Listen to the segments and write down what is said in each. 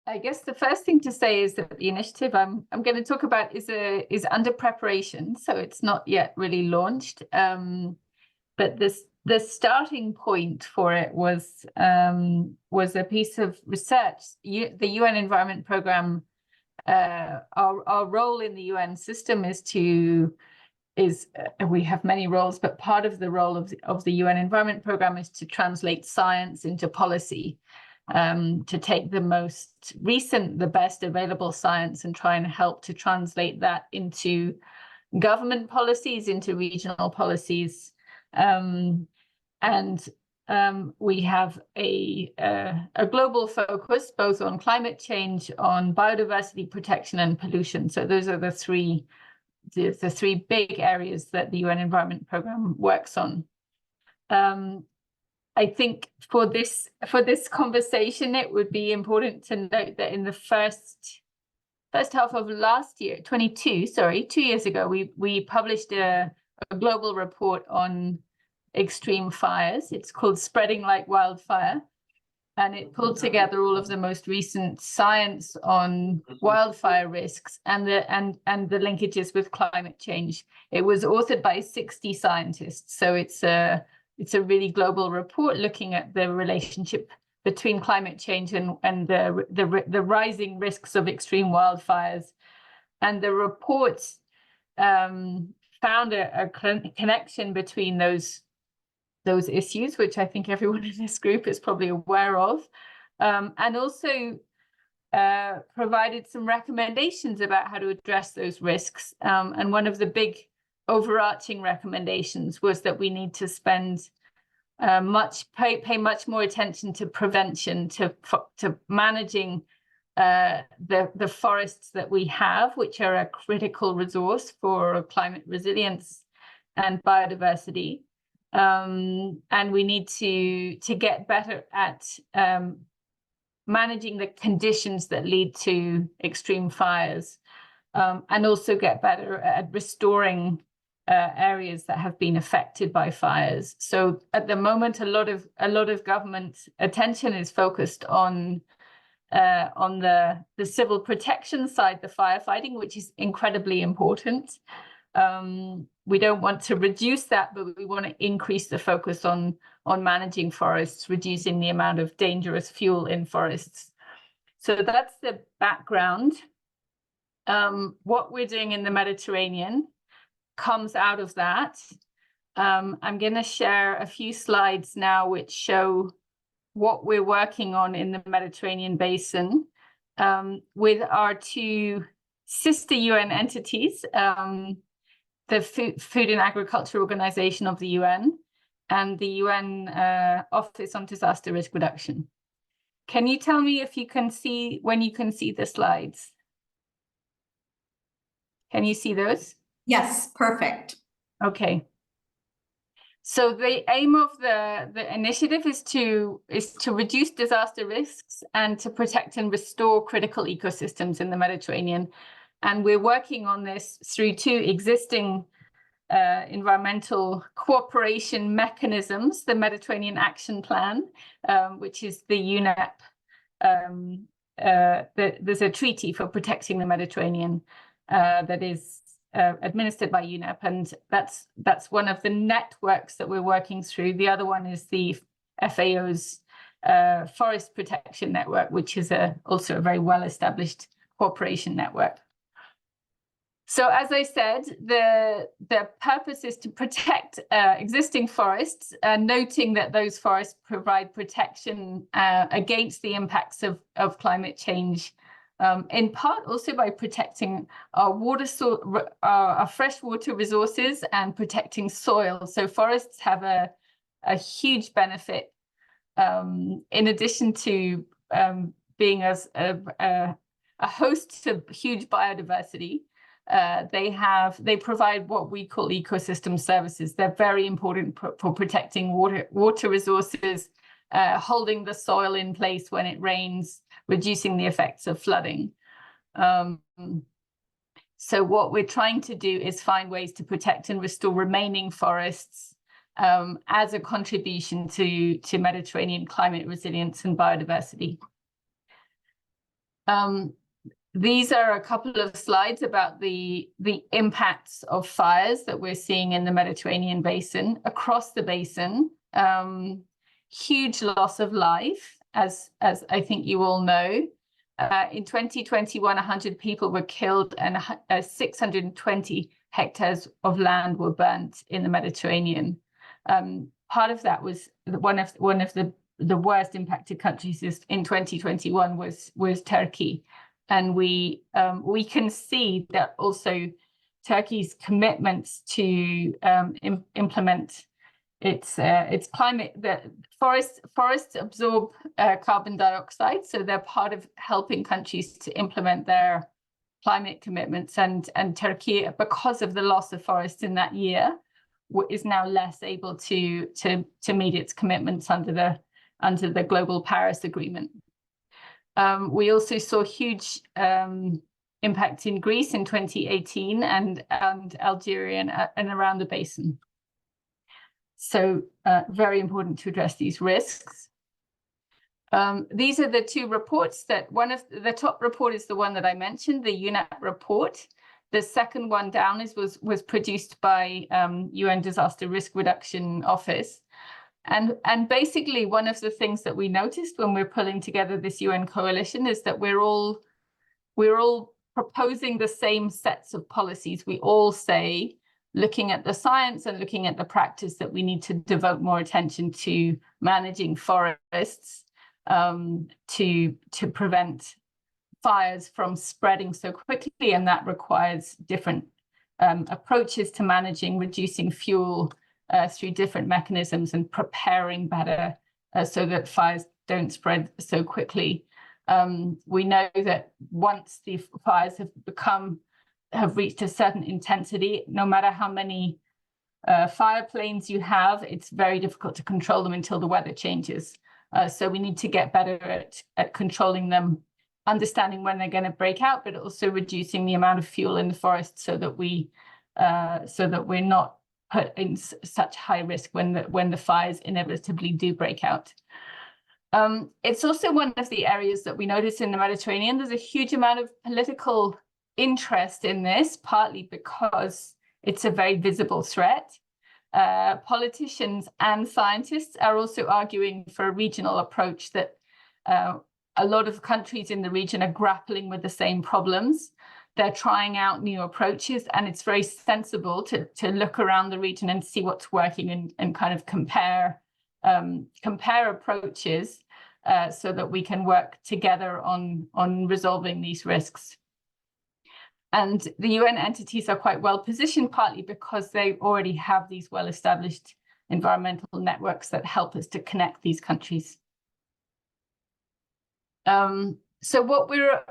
I guess the first thing to say is that the initiative I'm going to talk about is under preparation, so it's not yet really launched. But the starting point for it was a piece of research. The UN Environment Programme, our role in the UN system we have many roles, but part of the role of the UN Environment Programme is to translate science into policy, to take the most recent, the best available science and try and help to translate that into government policies, into regional policies. We have a global focus both on climate change, on biodiversity protection and pollution. So those are the three big areas that the UN Environment Programme works on. I think for this conversation, it would be important to note that in the first half of last year, 2 years ago, we published a global report on extreme fires. It's called Spreading Like Wildfire, and it pulled together all of the most recent science on wildfire risks and the linkages with climate change. It was authored by 60 scientists, so it's a really global report looking at the relationship between climate change and the rising risks of extreme wildfires. And the report found a connection between those issues, which I think everyone in this group is probably aware of, and also provided some recommendations about how to address those risks. And one of the big overarching recommendations was that we need to spend pay much more attention to prevention, to managing the forests that we have, which are a critical resource for climate resilience and biodiversity. And we need to get better at managing the conditions that lead to extreme fires, and also get better at restoring areas that have been affected by fires. So at the moment, a lot of government attention is focused on the civil protection side, the firefighting, which is incredibly important. We don't want to reduce that, but we want to increase the focus on managing forests, reducing the amount of dangerous fuel in forests. So that's the background. What we're doing in the Mediterranean comes out of that. I'm going to share a few slides now which show what we're working on in the Mediterranean basin with our two sister UN entities, the Food and Agriculture Organization of the UN and the UN Office on Disaster Risk Reduction. Can you tell me when you can see the slides? Can you see those? Yes, perfect. Okay. So the aim of the initiative is to reduce disaster risks and to protect and restore critical ecosystems in the Mediterranean. And we're working on this through two existing environmental cooperation mechanisms, the Mediterranean Action Plan, which is the UNEP. There's a treaty for protecting the Mediterranean that is administered by UNEP, and that's one of the networks that we're working through. The other one is the FAO's Forest Protection Network, which is also a very well-established cooperation network. So as I said, the purpose is to protect existing forests, noting that those forests provide protection against the impacts of climate change, in part also by protecting our freshwater resources and protecting soil. So forests have a huge benefit, in addition to being as a host to huge biodiversity. They provide what we call ecosystem services. They're very important for protecting water resources, holding the soil in place when it rains, reducing the effects of flooding. So what we're trying to do is find ways to protect and restore remaining forests as a contribution to Mediterranean climate resilience and biodiversity. These are a couple of slides about the impacts of fires that we're seeing in the Mediterranean basin, across the basin. Huge loss of life, as I think you all know. In 2021, 100 people were killed and 620 hectares of land were burnt in the Mediterranean. Part of that was one of the worst impacted countries in 2021 was Turkey. And we can see that also Turkey's commitments to implement its climate. The forests absorb carbon dioxide, so they're part of helping countries to implement their climate commitments. And Turkey, because of the loss of forests in that year, is now less able to meet its commitments under the Global Paris Agreement. We also saw huge impact in Greece in 2018 and Algeria and around the basin. So very important to address these risks. These are the two reports that the top report is the one that I mentioned, the UNEP report. The second one down was produced by UN Disaster Risk Reduction Office. And basically, one of the things that we noticed when we're pulling together this UN coalition is that we're all proposing the same sets of policies. We all say, looking at the science and looking at the practice, that we need to devote more attention to managing forests to prevent fires from spreading so quickly, and that requires different approaches to managing, reducing fuel through different mechanisms and preparing better so that fires don't spread so quickly. We know that once the fires have reached a certain intensity, no matter how many fire planes you have, it's very difficult to control them until the weather changes. So we need to get better at controlling them, understanding when they're going to break out, but also reducing the amount of fuel in the forest so that we're not put in such high risk when the fires inevitably do break out. It's also one of the areas that we notice in the Mediterranean. There's a huge amount of political interest in this, partly because it's a very visible threat. Politicians and scientists are also arguing for a regional approach that a lot of countries in the region are grappling with the same problems. They're trying out new approaches, and it's very sensible to look around the region and see what's working and kind of compare approaches so that we can work together on resolving these risks. And the UN entities are quite well positioned, partly because they already have these well-established environmental networks that help us to connect these countries. So what we're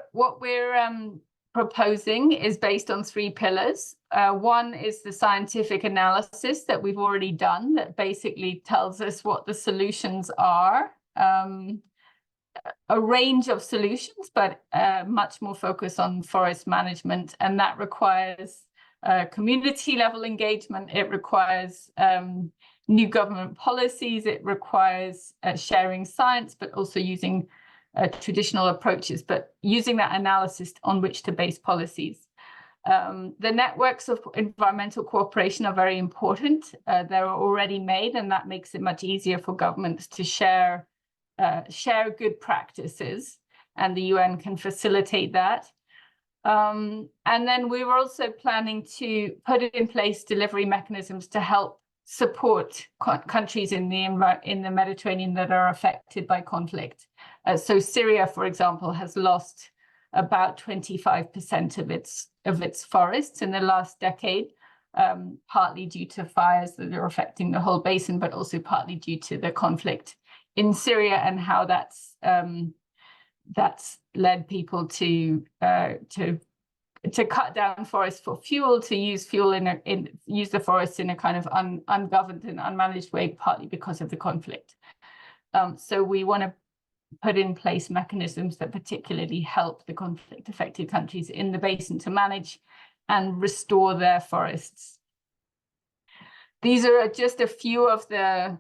proposing is based on 3 pillars. One is the scientific analysis that we've already done that basically tells us what the solutions are. A range of solutions, but much more focus on forest management, and that requires community level engagement. It requires new government policies. It requires sharing science, but also using traditional approaches, but using that analysis on which to base policies. The networks of environmental cooperation are very important. They're already made, and that makes it much easier for governments to share good practices, and the UN can facilitate that. And then we were also planning to put in place delivery mechanisms to help support countries in the Mediterranean that are affected by conflict. So Syria, for example, has lost about 25% of its forests in the last decade, partly due to fires that are affecting the whole basin, but also partly due to the conflict in Syria and how that's led people to cut down forests for fuel, to use the forests in a kind of ungoverned and unmanaged way, partly because of the conflict. So we want to put in place mechanisms that particularly help the conflict-affected countries in the basin to manage and restore their forests. These are just a few of the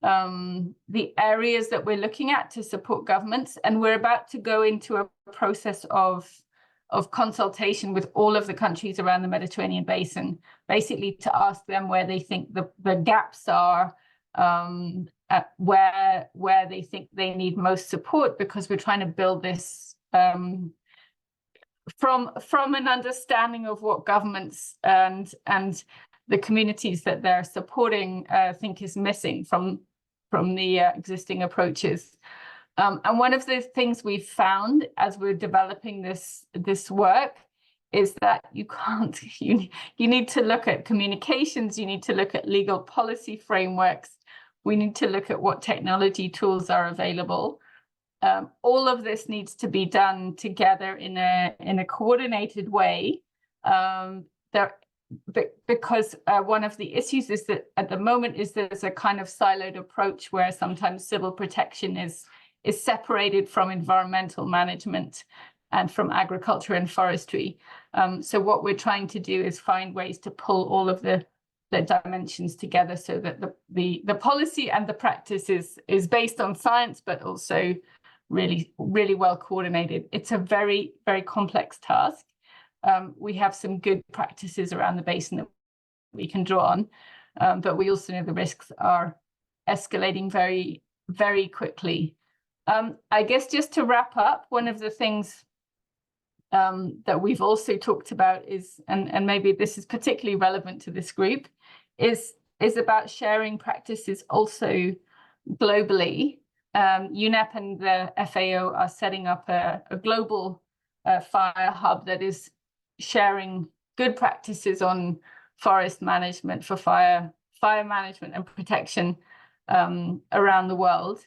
the areas that we're looking at to support governments, and we're about to go into a process of consultation with all of the countries around the Mediterranean basin, basically to ask them where they think the gaps are, where they think they need most support, because we're trying to build this from an understanding of what governments and the communities that they're supporting think is missing from the existing approaches. And one of the things we've found as we're developing this work is that you need to look at communications, you need to look at legal policy frameworks, we need to look at what technology tools are available. All of this needs to be done together in a coordinated way. Because one of the issues is that at the moment there's a kind of siloed approach where sometimes civil protection is separated from environmental management and from agriculture and forestry. So what we're trying to do is find ways to pull all of the dimensions together so that the policy and the practice is based on science, but also really well coordinated. It's a very, very complex task. We have some good practices around the basin that we can draw on, but we also know the risks are escalating very, very quickly. I guess just to wrap up, one of the things that we've also talked about is, and maybe this is particularly relevant to this group, is about sharing practices also globally. UNEP and the FAO are setting up a global fire hub that is sharing good practices on forest management for fire management and protection around the world.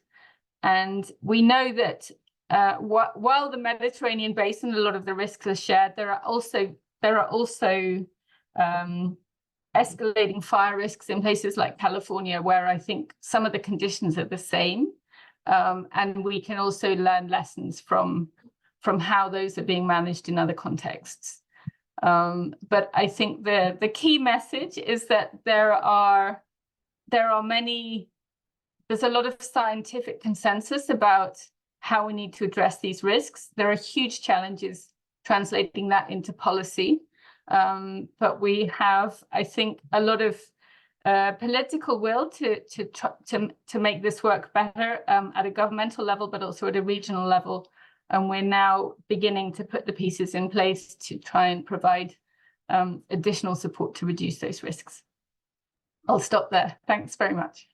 And we know that while the Mediterranean basin, a lot of the risks are shared, there are also escalating fire risks in places like California, where I think some of the conditions are the same. And we can also learn lessons from how those are being managed in other contexts. But I think the key message is that there's a lot of scientific consensus about how we need to address these risks. There are huge challenges translating that into policy. But we have, I think, a lot of political will to make this work better at a governmental level, but also at a regional level. And we're now beginning to put the pieces in place to try and provide additional support to reduce those risks. I'll stop there. Thanks very much.